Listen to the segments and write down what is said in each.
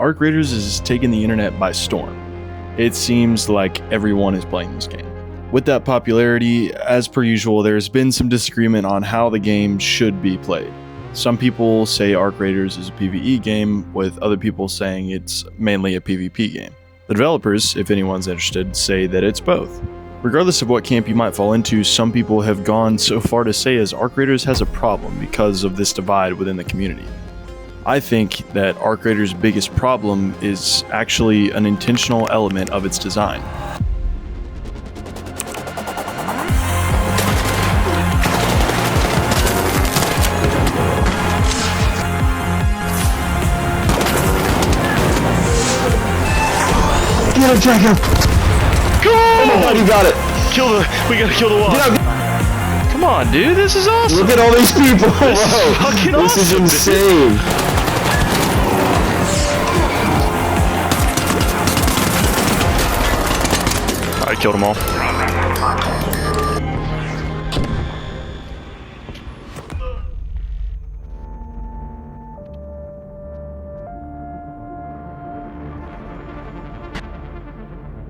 Arc Raiders is taking the internet by storm. It seems like everyone is playing this game. With that popularity, as per usual, there's been some disagreement on how the game should be played. Some people say Arc Raiders is a PvE game, with other people saying it's mainly a PvP game. The developers, if anyone's interested, say that it's both. Regardless of what camp you might fall into, some people have gone so far to say as Arc Raiders has a problem because of this divide within the community. I think that Arc Raiders' biggest problem is actually an intentional element of its design. Get him, Draco! Go! Oh my god, you got it! We gotta kill the wall. Come on, dude, this is awesome! Look at all these people! This is fucking This is awesome, insane! I killed them all.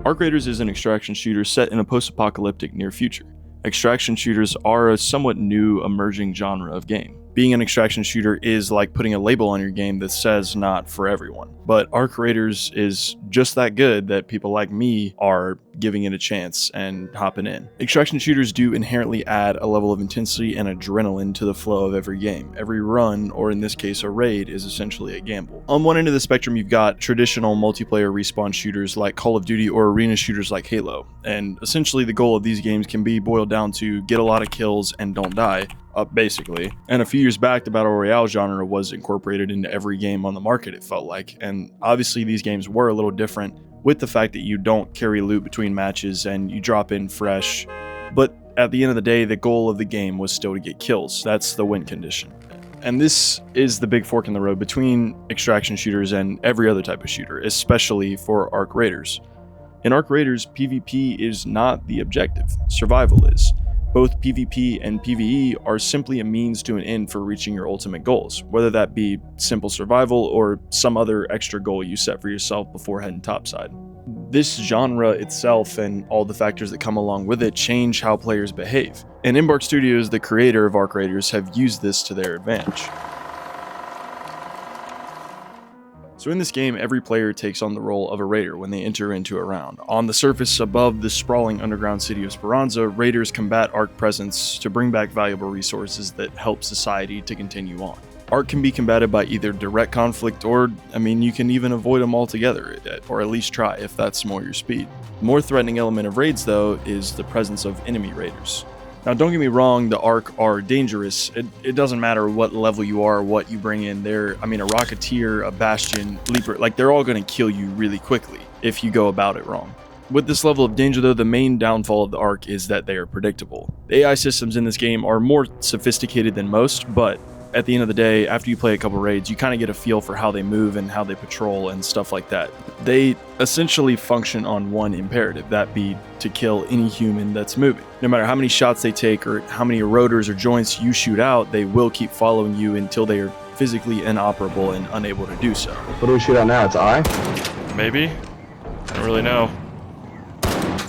Arc Raiders is an extraction shooter set in a post-apocalyptic near future. Extraction shooters are a somewhat new emerging genre of game. Being an extraction shooter is like putting a label on your game that says not for everyone. But Arc Raiders is just that good that people like me are giving it a chance and hopping in. Extraction shooters do inherently add a level of intensity and adrenaline to the flow of every game. Every run, or in this case a raid, is essentially a gamble. On one end of the spectrum you've got traditional multiplayer respawn shooters like Call of Duty or arena shooters like Halo. And essentially the goal of these games can be boiled down to get a lot of kills and don't die. Basically. And a few years back, the Battle Royale genre was incorporated into every game on the market, it felt like. And obviously these games were a little different with the fact that you don't carry loot between matches and you drop in fresh. But at the end of the day, the goal of the game was still to get kills. That's the win condition. And this is the big fork in the road between extraction shooters and every other type of shooter, especially for Arc Raiders. In Arc Raiders, PvP is not the objective, survival is. Both PvP and PvE are simply a means to an end for reaching your ultimate goals, whether that be simple survival or some other extra goal you set for yourself before heading topside. This genre itself and all the factors that come along with it change how players behave, and Embark Studios, the creator of Arc Raiders, have used this to their advantage. So in this game, every player takes on the role of a raider when they enter into a round. On the surface above the sprawling underground city of Speranza, raiders combat Arc presence to bring back valuable resources that help society to continue on. Arc can be combated by either direct conflict or, you can even avoid them altogether, or at least try if that's more your speed. The more threatening element of raids though is the presence of enemy raiders. Now don't get me wrong, the Arc are dangerous. It doesn't matter what level you are, what you bring in. A Rocketeer, a Bastion, Leaper, they're all going to kill you really quickly if you go about it wrong. With this level of danger though, the main downfall of the Arc is that they are predictable. The AI systems in this game are more sophisticated than most, but at the end of the day, after you play a couple raids, you kind of get a feel for how they move and how they patrol and stuff like that. They essentially function on one imperative, that be to kill any human that's moving. No matter how many shots they take or how many rotors or joints you shoot out, they will keep following you until they are physically inoperable and unable to do so. What do we shoot at now? It's I? Maybe? I don't really know.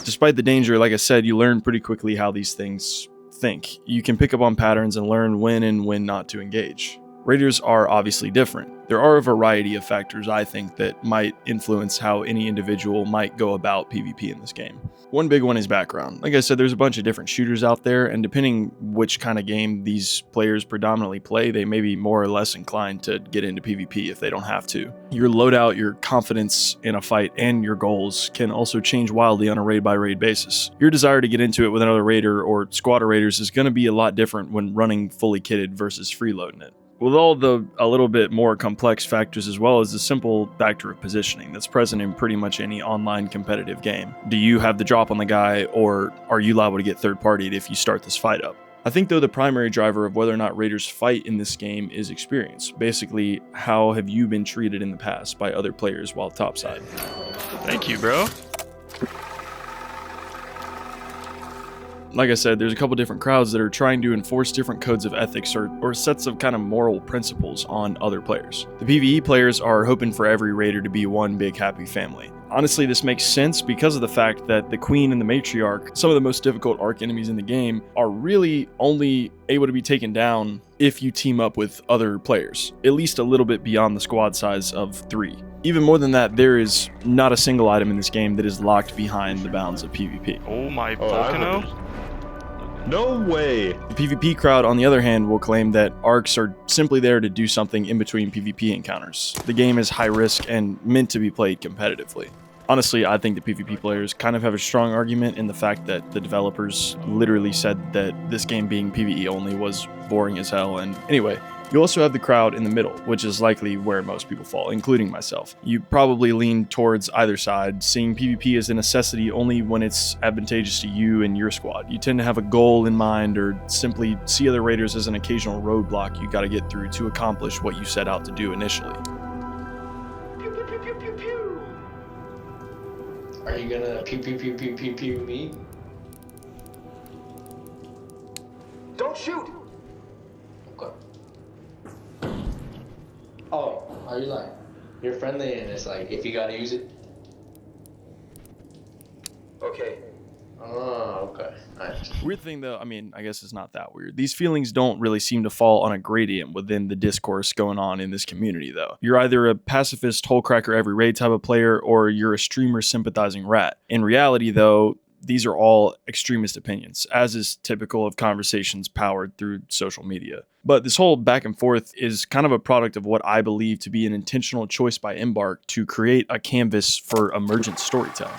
Despite the danger, like I said, you learn pretty quickly how these things think. You can pick up on patterns and learn when and when not to engage. Raiders are obviously different. There are a variety of factors, I think, that might influence how any individual might go about PvP in this game. One big one is background. Like I said, there's a bunch of different shooters out there, and depending which kind of game these players predominantly play, they may be more or less inclined to get into PvP if they don't have to. Your loadout, your confidence in a fight, and your goals can also change wildly on a raid-by-raid basis. Your desire to get into it with another raider or squad of raiders is going to be a lot different when running fully kitted versus freeloading it. With all the a little bit more complex factors as well as the simple factor of positioning that's present in pretty much any online competitive game. Do you have the drop on the guy, or are you liable to get third-partied if you start this fight up? I think though the primary driver of whether or not raiders fight in this game is experience. Basically, how have you been treated in the past by other players while topside? Thank you, bro. Like I said, there's a couple different crowds that are trying to enforce different codes of ethics or sets of kind of moral principles on other players. The PvE players are hoping for every raider to be one big happy family. Honestly, this makes sense because of the fact that the Queen and the Matriarch, some of the most difficult arc enemies in the game, are really only able to be taken down if you team up with other players, at least a little bit beyond the squad size of 3. Even more than that, there is not a single item in this game that is locked behind the bounds of PvP. Oh my volcano? No way! The PvP crowd, on the other hand, will claim that arcs are simply there to do something in between PvP encounters. The game is high risk and meant to be played competitively. Honestly, I think the PvP players kind of have a strong argument in the fact that the developers literally said that this game being PvE only was boring as hell. And anyway, you also have the crowd in the middle, which is likely where most people fall, including myself. You probably lean towards either side, seeing PvP as a necessity only when it's advantageous to you and your squad. You tend to have a goal in mind or simply see other raiders as an occasional roadblock you gotta get through to accomplish what you set out to do initially. Are you gonna pew pew pew pew pew pew me? Don't shoot! Okay. Oh, are you like, you're friendly and it's like, if you gotta use it? Okay. Oh, okay. Nice. Weird thing though, I guess it's not that weird. These feelings don't really seem to fall on a gradient within the discourse going on in this community though. You're either a pacifist, hole cracker every raid type of player, or you're a streamer sympathizing rat. In reality though, these are all extremist opinions, as is typical of conversations powered through social media. But this whole back and forth is kind of a product of what I believe to be an intentional choice by Embark to create a canvas for emergent storytelling,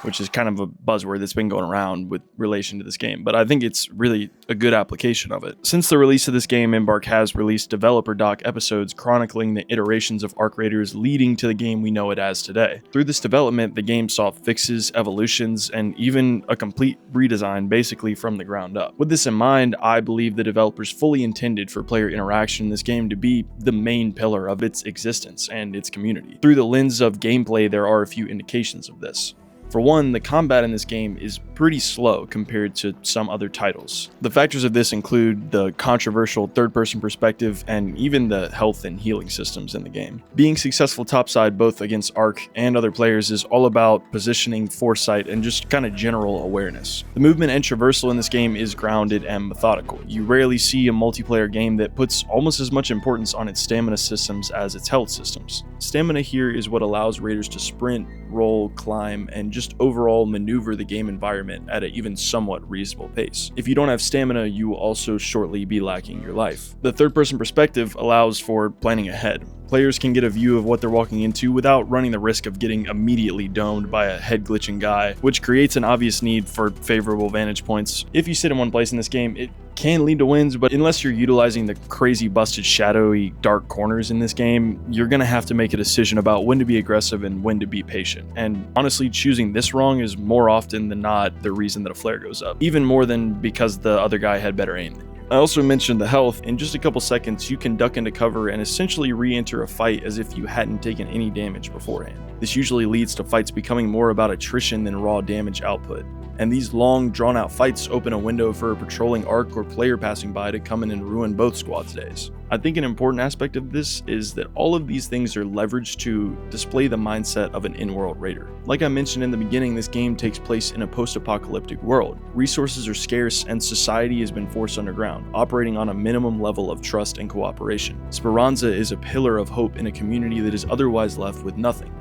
which is kind of a buzzword that's been going around with relation to this game, but I think it's really a good application of it. Since the release of this game, Embark has released developer doc episodes chronicling the iterations of Arc Raiders leading to the game we know it as today. Through this development, the game saw fixes, evolutions, and even a complete redesign basically from the ground up. With this in mind, I believe the developers fully intended for player interaction in this game to be the main pillar of its existence and its community. Through the lens of gameplay, there are a few indications of this. For one, the combat in this game is pretty slow compared to some other titles. The factors of this include the controversial third-person perspective and even the health and healing systems in the game. Being successful topside both against Arc and other players is all about positioning, foresight, and just kind of general awareness. The movement and traversal in this game is grounded and methodical. You rarely see a multiplayer game that puts almost as much importance on its stamina systems as its health systems. Stamina here is what allows raiders to sprint, roll, climb, and just overall maneuver the game environment at an even somewhat reasonable pace. If you don't have stamina, you will also shortly be lacking your life. The third-person perspective allows for planning ahead. Players can get a view of what they're walking into without running the risk of getting immediately domed by a head-glitching guy, which creates an obvious need for favorable vantage points. If you sit in one place in this game, it can lead to wins, but unless you're utilizing the crazy busted shadowy dark corners in this game, you're gonna have to make a decision about when to be aggressive and when to be patient. And honestly, choosing this wrong is more often than not the reason that a flare goes up, even more than because the other guy had better aim than you. I also mentioned the health. In just a couple seconds, you can duck into cover and essentially re-enter a fight as if you hadn't taken any damage beforehand. This usually leads to fights becoming more about attrition than raw damage output. And these long, drawn-out fights open a window for a patrolling Arc or player passing by to come in and ruin both squads' days. I think an important aspect of this is that all of these things are leveraged to display the mindset of an in-world raider. Like I mentioned in the beginning, this game takes place in a post-apocalyptic world. Resources are scarce and society has been forced underground, operating on a minimum level of trust and cooperation. Speranza is a pillar of hope in a community that is otherwise left with nothing.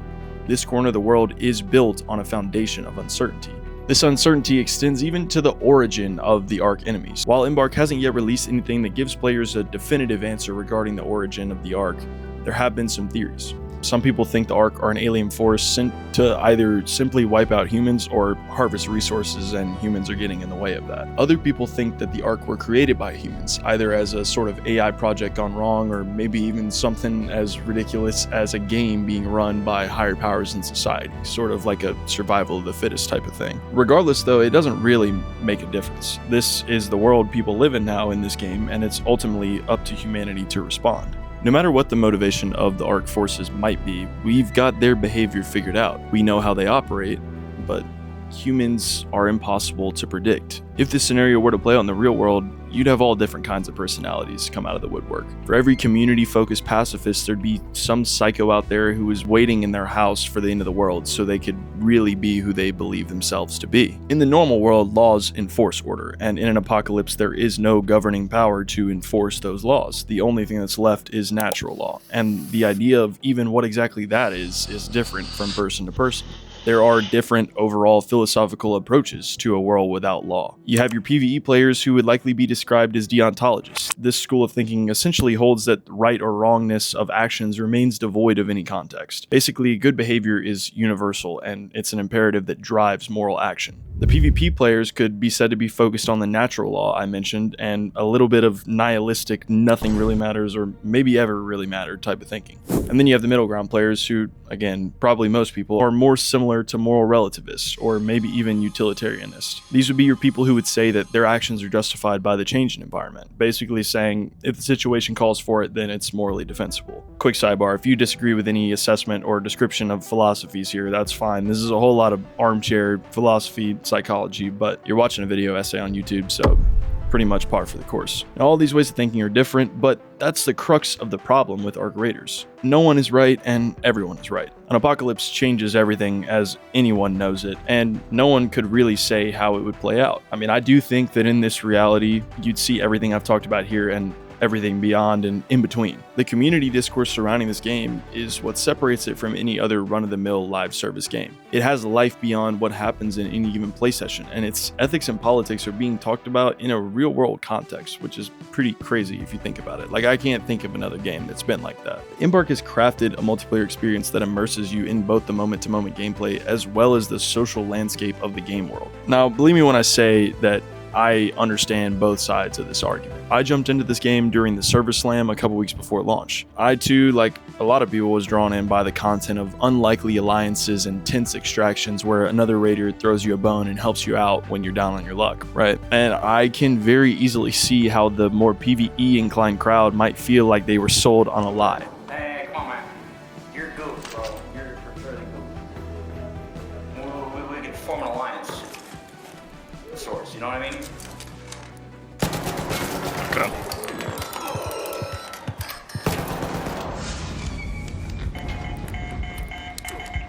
This corner of the world is built on a foundation of uncertainty. This uncertainty extends even to the origin of the Arc enemies. While Embark hasn't yet released anything that gives players a definitive answer regarding the origin of the Arc, there have been some theories. Some people think the Arc are an alien force sent to either simply wipe out humans or harvest resources, and humans are getting in the way of that. Other people think that the Arc were created by humans, either as a sort of AI project gone wrong, or maybe even something as ridiculous as a game being run by higher powers in society, sort of like a survival of the fittest type of thing. Regardless though, it doesn't really make a difference. This is the world people live in now in this game, and it's ultimately up to humanity to respond. No matter what the motivation of the Arc forces might be, we've got their behavior figured out. We know how they operate, but humans are impossible to predict. If this scenario were to play out in the real world, you'd have all different kinds of personalities come out of the woodwork. For every community-focused pacifist, there'd be some psycho out there who was waiting in their house for the end of the world so they could really be who they believe themselves to be. In the normal world, laws enforce order, and in an apocalypse, there is no governing power to enforce those laws. The only thing that's left is natural law, and the idea of even what exactly that is different from person to person. There are different overall philosophical approaches to a world without law. You have your PvE players who would likely be described as deontologists. This school of thinking essentially holds that right or wrongness of actions remains devoid of any context. Basically, good behavior is universal, and it's an imperative that drives moral action. The PvP players could be said to be focused on the natural law I mentioned, and a little bit of nihilistic, nothing really matters or maybe ever really mattered type of thinking. And then you have the middle ground players who, again, probably most people, are more similar to moral relativists or maybe even utilitarianists. These would be your people who would say that their actions are justified by the changing environment, basically saying if the situation calls for it, then it's morally defensible. Quick sidebar, if you disagree with any assessment or description of philosophies here, that's fine. This is a whole lot of armchair philosophy, psychology, but you're watching a video essay on YouTube, so pretty much par for the course. Now, all these ways of thinking are different, but that's the crux of the problem with Arc Raiders. No one is right and everyone is right. An apocalypse changes everything as anyone knows it, and no one could really say how it would play out. I mean, I do think that in this reality, you'd see everything I've talked about here and everything beyond and in between. The community discourse surrounding this game is what separates it from any other run-of-the-mill live service game. It has life beyond what happens in any given play session, and its ethics and politics are being talked about in a real-world context, which is pretty crazy if you think about it. Like, I can't think of another game that's been like that. Embark has crafted a multiplayer experience that immerses you in both the moment-to-moment gameplay as well as the social landscape of the game world. Now, believe me when I say that I understand both sides of this argument. I jumped into this game during the server slam a couple weeks before launch. I too, like a lot of people, was drawn in by the content of unlikely alliances and tense extractions where another raider throws you a bone and helps you out when you're down on your luck, right? And I can very easily see how the more PvE inclined crowd might feel like they were sold on a lie. Hey, come on, man. You're good, bro. You're really good. We could form an alliance. Of sorts, you know what I mean? Okay.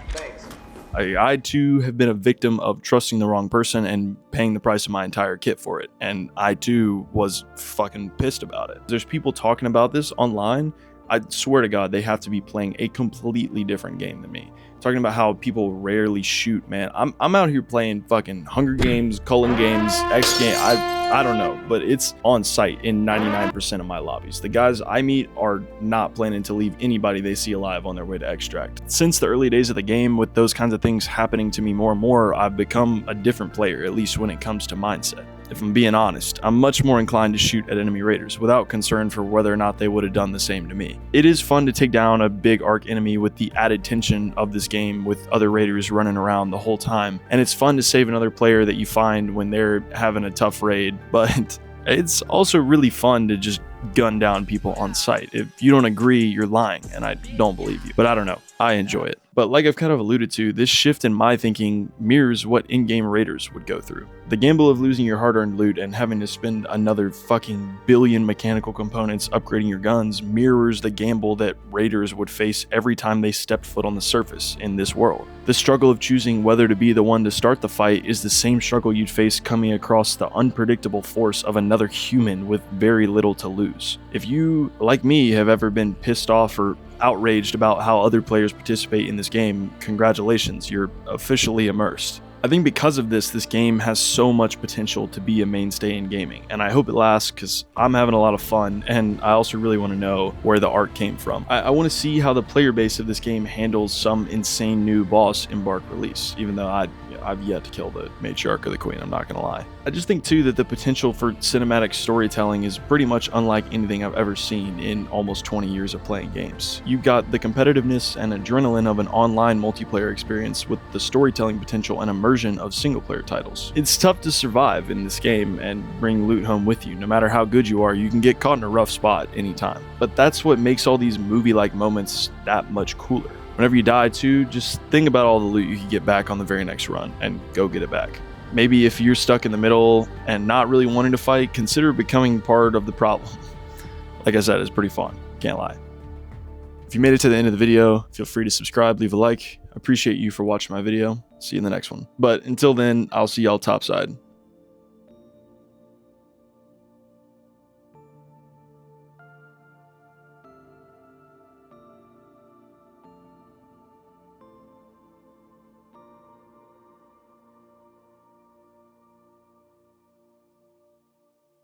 Thanks. I too have been a victim of trusting the wrong person and paying the price of my entire kit for it. And I too was fucking pissed about it. There's people talking about this online. I swear to God, they have to be playing a completely different game than me. Talking about how people rarely shoot, man. I'm out here playing fucking Hunger Games, Cullen Games, X Game. I don't know, but it's on site in 99% of my lobbies. The guys I meet are not planning to leave anybody they see alive on their way to extract. Since the early days of the game, with those kinds of things happening to me more and more, I've become a different player, at least when it comes to mindset. If I'm being honest, I'm much more inclined to shoot at enemy raiders without concern for whether or not they would have done the same to me. It is fun to take down a big arc enemy with the added tension of this game with other raiders running around the whole time, and it's fun to save another player that you find when they're having a tough raid, but it's also really fun to just gun down people on sight. If you don't agree, you're lying, and I don't believe you. But I don't know. I enjoy it. But like I've kind of alluded to, this shift in my thinking mirrors what in-game raiders would go through. The gamble of losing your hard-earned loot and having to spend another fucking billion mechanical components upgrading your guns mirrors the gamble that raiders would face every time they stepped foot on the surface in this world. The struggle of choosing whether to be the one to start the fight is the same struggle you'd face coming across the unpredictable force of another human with very little to lose. If you, like me, have ever been pissed off or outraged about how other players participate in this game, congratulations, you're officially immersed. I think because of this game has so much potential to be a mainstay in gaming, and I hope it lasts because I'm having a lot of fun, and I also really want to know where the art came from. I want to see how the player base of this game handles some insane new boss Embark release, even though I've yet to kill the matriarch or the queen, I'm not gonna lie. I just think too that the potential for cinematic storytelling is pretty much unlike anything I've ever seen in almost 20 years of playing games. You've got the competitiveness and adrenaline of an online multiplayer experience with the storytelling potential and immersion of single-player titles. It's tough to survive in this game and bring loot home with you. No matter how good you are, you can get caught in a rough spot anytime. but that's what makes all these movie-like moments that much cooler. Whenever you die too, just think about all the loot you can get back on the very next run and go get it back. Maybe if you're stuck in the middle and not really wanting to fight, consider becoming part of the problem. Like I said, it's pretty fun, can't lie. If you made it to the end of the video, feel free to subscribe, leave a like. I appreciate you for watching my video. See you in the next one. But until then, I'll see y'all topside.